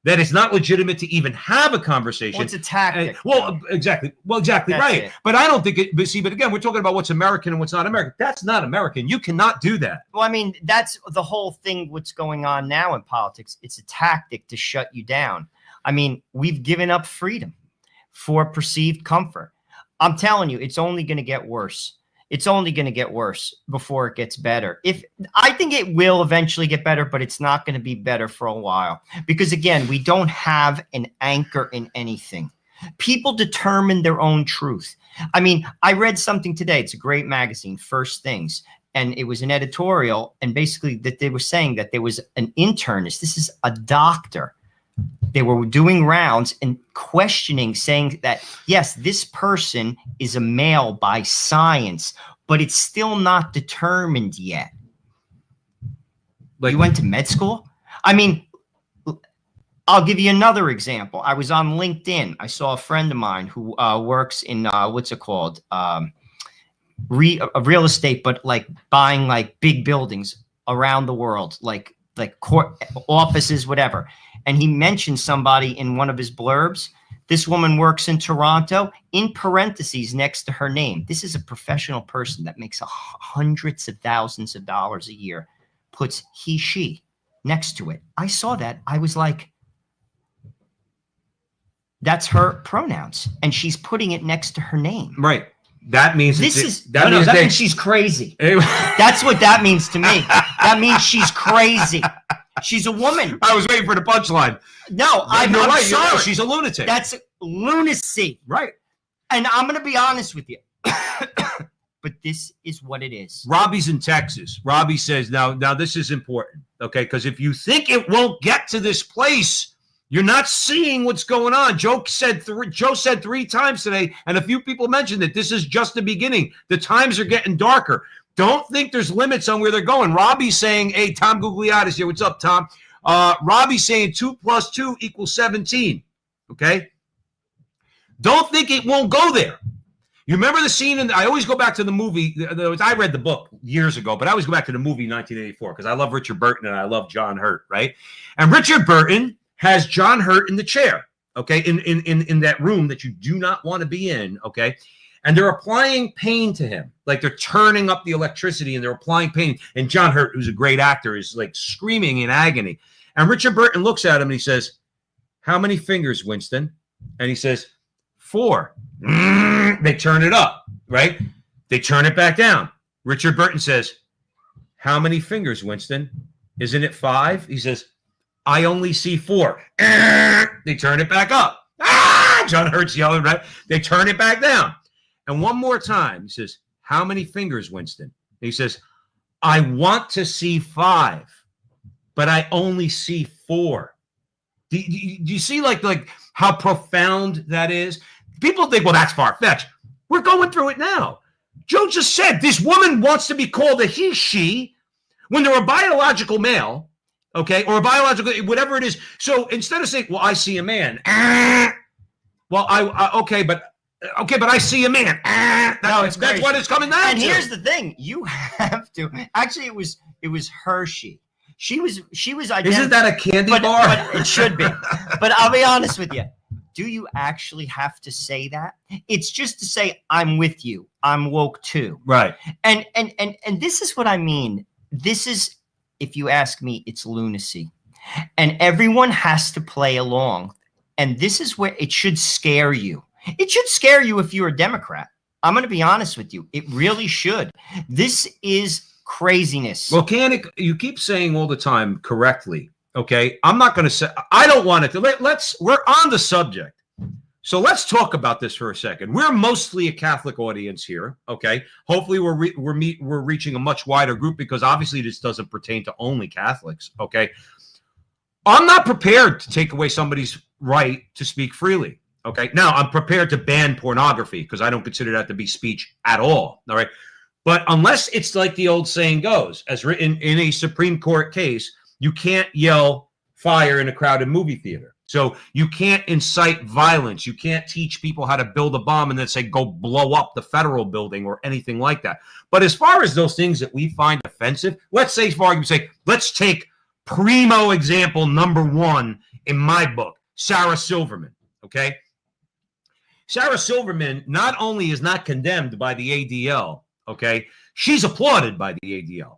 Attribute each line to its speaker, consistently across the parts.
Speaker 1: that it's not legitimate to even have a conversation.
Speaker 2: Well, it's a tactic.
Speaker 1: Exactly. Well, exactly right. But I don't think it. But again, we're talking about what's American and what's not American. That's not American. You cannot do that.
Speaker 2: Well, I mean, that's the whole thing. What's going on now in politics? It's a tactic to shut you down. I mean, we've given up freedom for perceived comfort. I'm telling you, it's only going to get worse. It's only going to get worse before it gets better. I think it will eventually get better, but it's not going to be better for a while. Because again, we don't have an anchor in anything. People determine their own truth. I mean, I read something today. It's a great magazine, First Things. And it was an editorial. And basically that they were saying that there was an internist. This is a doctor. They were doing rounds and questioning, saying that, yes, this person is a male by science, but it's still not determined yet. Like, you went to med school? I mean, I'll give you another example. I was on LinkedIn. I saw a friend of mine who works in, what's it called? Real estate, but like buying like big buildings around the world, like court offices, whatever. And he mentioned somebody in one of his blurbs. This woman works in Toronto. In parentheses next to her name, this is a professional person that makes hundreds of thousands of dollars a year. Puts he, she next to it. I saw that. I was like, that's her pronouns. And she's putting it next to her name.
Speaker 1: Right. That means
Speaker 2: that means she's crazy. That's what that means to me. That means she's crazy. She's a woman.
Speaker 1: I was waiting for the punchline.
Speaker 2: No, I'm
Speaker 1: right.
Speaker 2: sorry.
Speaker 1: Right. She's a lunatic.
Speaker 2: That's lunacy.
Speaker 1: Right.
Speaker 2: And I'm going to be honest with you. But this is what it is.
Speaker 1: Robbie's in Texas. Robbie says, now this is important, okay? Because if you think it won't get to this place, you're not seeing what's going on. Joe said 3 times today, and a few people mentioned that this is just the beginning. The times are getting darker. Don't think there's limits on where they're going. Robbie's saying, hey, Tom Gugliotta's here. What's up, Tom? Robbie's saying 2 + 2 = 17, okay? Don't think it won't go there. You remember the scene, and I always go back to the movie. I read the book years ago, but I always go back to the movie 1984 because I love Richard Burton and I love John Hurt, right? And Richard Burton has John Hurt in the chair, okay, in that room that you do not want to be in, okay? And they're applying pain to him. Like they're turning up the electricity and they're applying pain. And John Hurt, who's a great actor, is like screaming in agony. And Richard Burton looks at him and he says, how many fingers, Winston? And he says, 4. They turn it up, right? They turn it back down. Richard Burton says, how many fingers, Winston? Isn't it 5? He says, I only see 4. They turn it back up. John Hurt's yelling, right? They turn it back down. And one more time, he says, how many fingers, Winston? He says, I want to see 5, but I only see 4. Do you see like how profound that is? People think, well, that's far-fetched. We're going through it now. Joe just said this woman wants to be called a he, she, when they're a biological male, okay, or a biological, whatever it is. So instead of saying, well, I see a man, well, okay, but I see a man. That's what it's coming down to.
Speaker 2: And here's the thing: you have to. Actually, it was Hershey. She was.
Speaker 1: Isn't that a candy bar?
Speaker 2: But it should be. But I'll be honest with you. Do you actually have to say that? It's just to say, I'm with you. I'm woke too.
Speaker 1: Right.
Speaker 2: And this is what I mean. This is, if you ask me, it's lunacy. And everyone has to play along. And this is where it should scare you. It should scare you if you're a Democrat. I'm going to be honest with you. It really should. This is craziness.
Speaker 1: Well, you keep saying all the time correctly. Okay, I'm not going to say, I don't want it to. We're on the subject. So let's talk about this for a second. We're mostly a Catholic audience here. Okay, hopefully we're reaching a much wider group because obviously this doesn't pertain to only Catholics. Okay, I'm not prepared to take away somebody's right to speak freely. Okay, now I'm prepared to ban pornography because I don't consider that to be speech at all. All right, but unless it's like the old saying goes, as written in a Supreme Court case, you can't yell fire in a crowded movie theater. So you can't incite violence. You can't teach people how to build a bomb and then say, go blow up the federal building or anything like that. But as far as those things that we find offensive, let's say, for argument's sake, let's take primo example number 1 in my book, Sarah Silverman. Okay. Sarah Silverman not only is not condemned by the ADL, okay, she's applauded by the ADL.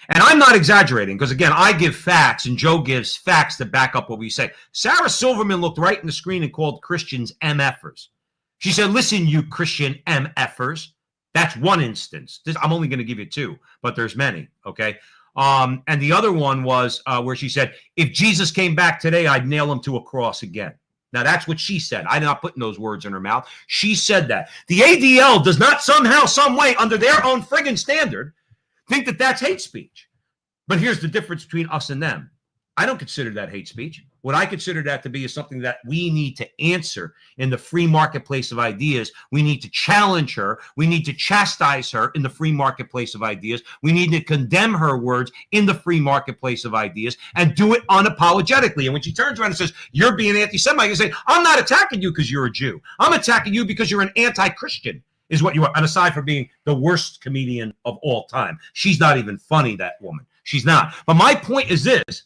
Speaker 1: And I'm not exaggerating because, again, I give facts and Joe gives facts to back up what we say. Sarah Silverman looked right in the screen and called Christians MFers. She said, listen, you Christian MFers. That's one instance. I'm only going to give you two, but there's many, okay? And the other one was where she said, if Jesus came back today, I'd nail him to a cross again. Now, that's what she said. I'm not putting those words in her mouth. She said that. The ADL does not somehow, some way, under their own friggin' standard, think that that's hate speech. But here's the difference between us and them. I don't consider that hate speech. What I consider that to be is something that we need to answer in the free marketplace of ideas. We need to challenge her. We need to chastise her in the free marketplace of ideas. We need to condemn her words in the free marketplace of ideas and do it unapologetically. And when she turns around and says, you're being anti-Semite, you say, I'm not attacking you because you're a Jew. I'm attacking you because you're an anti-Christian, is what you are. And aside from being the worst comedian of all time, she's not even funny, that woman. She's not. But my point is this.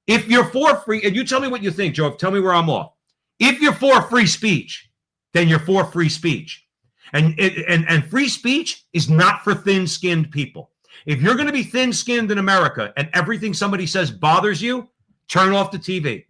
Speaker 1: If you're for free, and you tell me what you think, Joe, tell me where I'm off. If you're for free speech, then you're for free speech. And free speech is not for thin-skinned people. If you're going to be thin-skinned in America and everything somebody says bothers you, turn off the TV.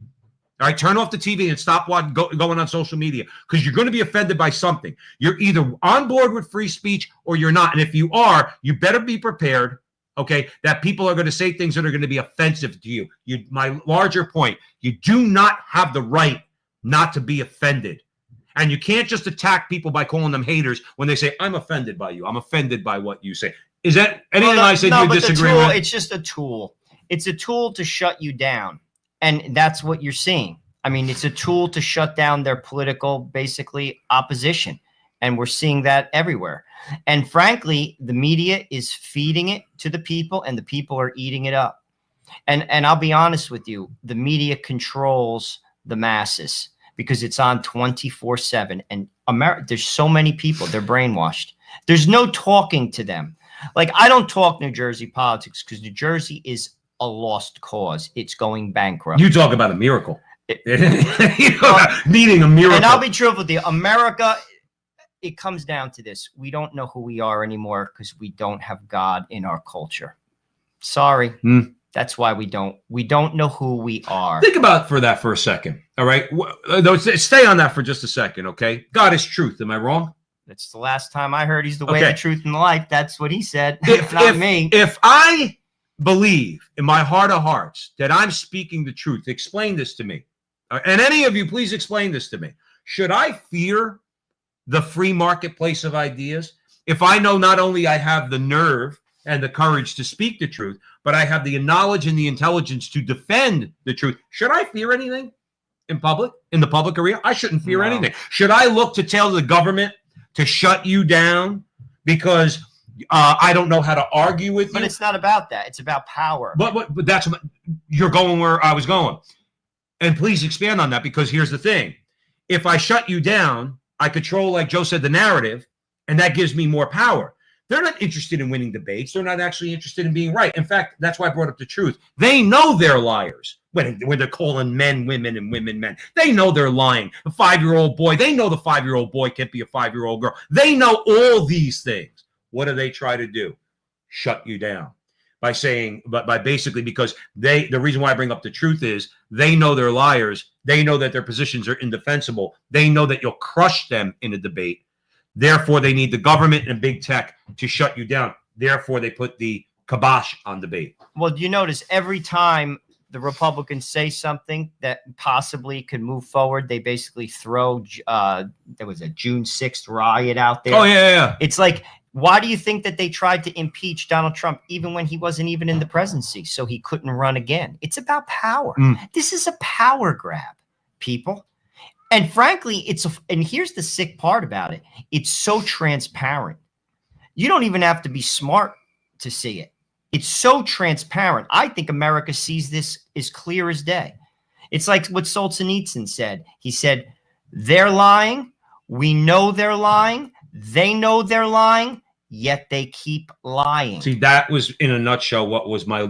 Speaker 1: All right, turn off the TV and stop going on social media because you're going to be offended by something. You're either on board with free speech or you're not. And if you are, you better be prepared, okay, that people are going to say things that are going to be offensive to you. My larger point, you do not have the right not to be offended. And you can't just attack people by calling them haters when they say, I'm offended by you. I'm offended by what you say. Is that anything I said you disagree with?
Speaker 2: It's just a tool. It's a tool to shut you down. And that's what you're seeing. I mean, it's a tool to shut down their political, basically, opposition. And we're seeing that everywhere. And frankly, the media is feeding it to the people and the people are eating it up. And I'll be honest with you, the media controls the masses because it's on 24/7. And there's so many people, they're brainwashed. There's no talking to them. Like, I don't talk New Jersey politics because New Jersey is a lost cause. It's going bankrupt.
Speaker 1: You talk about a miracle. Needing a miracle.
Speaker 2: And I'll be truthful with you. America, it comes down to this. We don't know who we are anymore because we don't have God in our culture. Sorry. That's why we don't know who we are.
Speaker 1: Think about for a second. All right. Stay on that for just a second. Okay. God is truth. Am I wrong?
Speaker 2: That's the last time I heard he's the way, the truth, and the life. That's what he said. Not me.
Speaker 1: If I believe in my heart of hearts that I'm speaking the truth, explain this to me. And any of you, please explain this to me. Should I fear the free marketplace of ideas if I know not only I have the nerve and the courage to speak the truth, but I have the knowledge and the intelligence to defend the truth? Should I fear anything in the public arena? I shouldn't fear anything. Should I look to tell the government to shut you down because I don't know how to argue with you?
Speaker 2: But it's not about that. It's about power.
Speaker 1: But that's you're going where I was going. And please expand on that, because here's the thing. If I shut you down, I control, like Joe said, the narrative, and that gives me more power. They're not interested in winning debates. They're not actually interested in being right. In fact, that's why I brought up the truth. They know they're liars when they're calling men women and women men. They know they're lying. A 5-year-old boy, they know the 5-year-old boy can't be a 5-year-old girl. They know all these things. What do they try to do? Shut you down. By basically, because the reason why I bring up the truth is they know they're liars. They know that their positions are indefensible. They know that you'll crush them in a debate. Therefore, they need the government and big tech to shut you down. Therefore, they put the kibosh on debate.
Speaker 2: Well, you notice every time the Republicans say something that possibly could move forward, they basically throw there was a June 6th riot out there.
Speaker 1: Oh, yeah.
Speaker 2: It's like, why do you think that they tried to impeach Donald Trump even when he wasn't even in the presidency, so he couldn't run again? It's about power. This is a power grab, people. And frankly, and here's the sick part about it. It's so transparent. You don't even have to be smart to see it. It's so transparent. I think America sees this as clear as day. It's like what Solzhenitsyn said. He said, they're lying. We know they're lying. They know they're lying, yet they keep lying.
Speaker 1: See, that was in a nutshell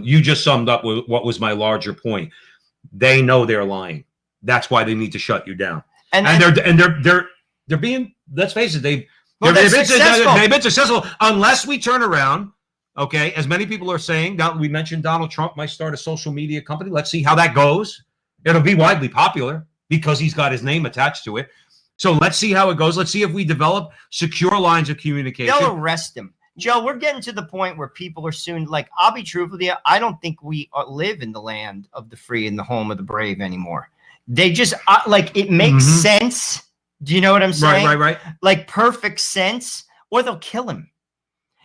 Speaker 1: you just summed up what was my larger point. They know they're lying. That's why they need to shut you down.
Speaker 2: And
Speaker 1: They're being, let's face it, they've
Speaker 2: Well,
Speaker 1: been
Speaker 2: they're successful.
Speaker 1: they've been successful unless we turn around. Okay, as many people are saying, now we mentioned Donald Trump might start a social media company. Let's see how that goes. It'll be widely popular because he's got his name attached to it. So let's see how it goes. Let's see if we develop secure lines of communication.
Speaker 2: They'll arrest him. Joe, we're getting to the point where people are soon, like, I'll be truthful with you, I don't think we live in the land of the free and the home of the brave anymore. They just, like, it makes sense. Do you know what I'm saying?
Speaker 1: Right.
Speaker 2: Like, perfect sense, or they'll kill him.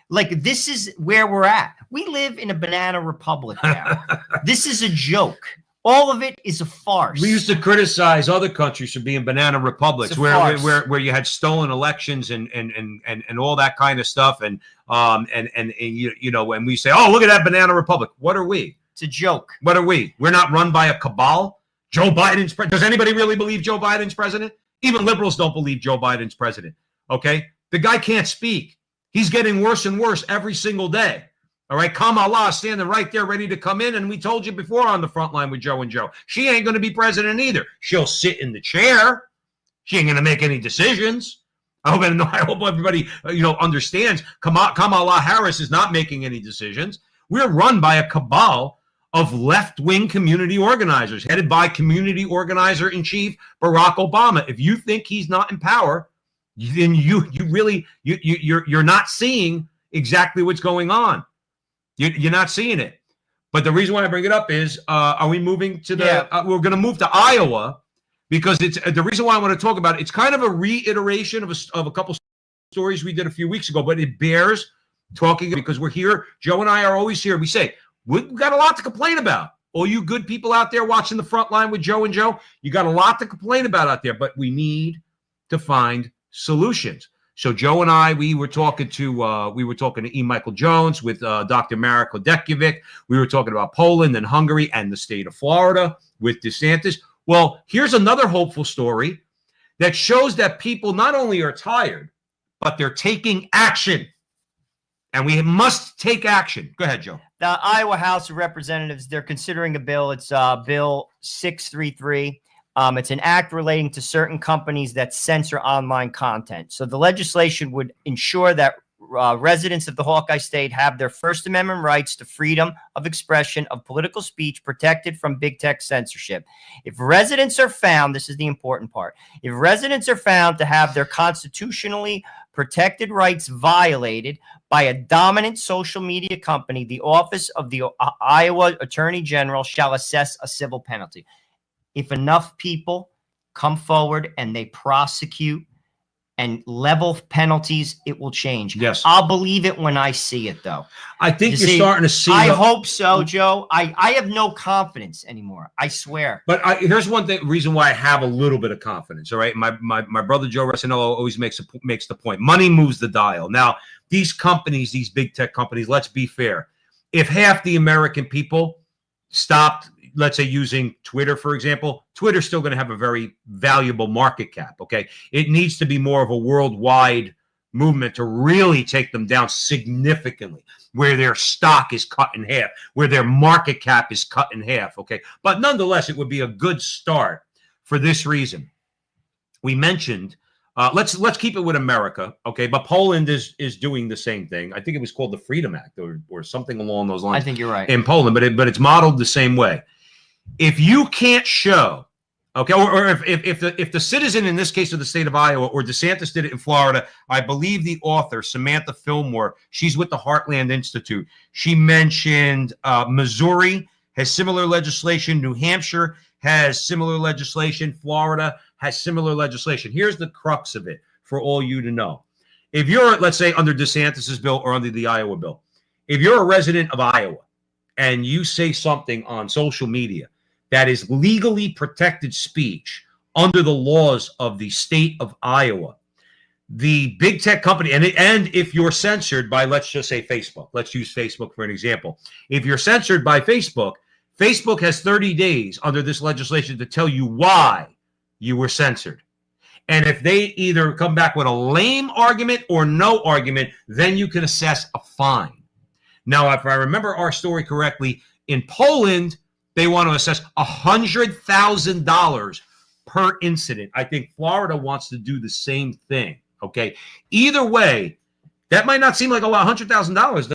Speaker 2: Like, this is where we're at. We live in a banana republic now. This is a joke. All of it is a farce.
Speaker 1: We used to criticize other countries for being banana republics, where you had stolen elections and all that kind of stuff, and you know, when we say, oh, look at that banana republic, what are we?
Speaker 2: It's a joke.
Speaker 1: What are we? We're not run by a cabal. Joe Biden's president. Does anybody really believe Joe Biden's president? Even liberals don't believe Joe Biden's president. Okay, the guy can't speak. He's getting worse and worse every single day. All right, Kamala standing right there ready to come in. And we told you before on the front line with Joe and Joe, she ain't going to be president either. She'll sit in the chair. She ain't going to make any decisions. I hope everybody understands Kamala Harris is not making any decisions. We're run by a cabal of left-wing community organizers headed by community organizer-in-chief Barack Obama. If you think he's not in power, then you're not seeing exactly what's going on. You're not seeing it. But the reason why I bring it up is, are we moving to the? We're going to move to Iowa because it's the reason why I want to talk about it. It's kind of a reiteration of a couple stories we did a few weeks ago, but it bears talking because we're here. Joe and I are always here. We say we've got a lot to complain about. All you good people out there watching the front line with Joe and Joe, you got a lot to complain about out there, but we need to find solutions. So Joe and I, we were talking to E. Michael Jones with Dr. Marek Hodekiewic. We were talking about Poland and Hungary and the state of Florida with DeSantis. Well, here's another hopeful story that shows that people not only are tired, but they're taking action. And we must take action. Go ahead, Joe.
Speaker 2: The Iowa House of Representatives, they're considering a bill. It's Bill 633. It's an act relating to certain companies that censor online content. So the legislation would ensure that residents of the Hawkeye State have their First Amendment rights to freedom of expression of political speech protected from big tech censorship. If residents are found, this is the important part, if residents are found to have their constitutionally protected rights violated by a dominant social media company, the Office of the Iowa Attorney General shall assess a civil penalty. If enough people come forward and they prosecute and level penalties, it will change.
Speaker 1: Yes.
Speaker 2: I'll believe it when I see it, though.
Speaker 1: I think you're starting to see.
Speaker 2: I hope so, Joe. I have no confidence anymore. I swear.
Speaker 1: But here's one reason why I have a little bit of confidence. All right. My brother Joe Resinello always makes the point. Money moves the dial. Now, these companies, these big tech companies, let's be fair. If half the American people stopped, let's say, using Twitter, for example, Twitter's still going to have a very valuable market cap, okay? It needs to be more of a worldwide movement to really take them down significantly, where their stock is cut in half, where their market cap is cut in half, okay? But nonetheless, it would be a good start for this reason. We mentioned, let's keep it with America, okay? But Poland is doing the same thing. I think it was called the Freedom Act or something along those lines.
Speaker 2: I think you're right.
Speaker 1: In Poland, but it's modeled the same way. If you can't show, okay, or if the citizen, in this case of the state of Iowa, or DeSantis did it in Florida, I believe the author, Samantha Fillmore, she's with the Heartland Institute. She mentioned Missouri has similar legislation. New Hampshire has similar legislation. Florida has similar legislation. Here's the crux of it for all you to know. If you're, let's say, under DeSantis's bill or under the Iowa bill, if you're a resident of Iowa and you say something on social media that is legally protected speech under the laws of the state of Iowa, the big tech company, and if you're censored by, let's just say, Facebook, let's use Facebook for an example. If you're censored by Facebook, Facebook has 30 days under this legislation to tell you why you were censored. And if they either come back with a lame argument or no argument, then you can assess a fine. Now, if I remember our story correctly, in Poland, they want to assess $100,000 per incident. I think Florida wants to do the same thing. Okay. Either way, that might not seem like a lot, $100,000.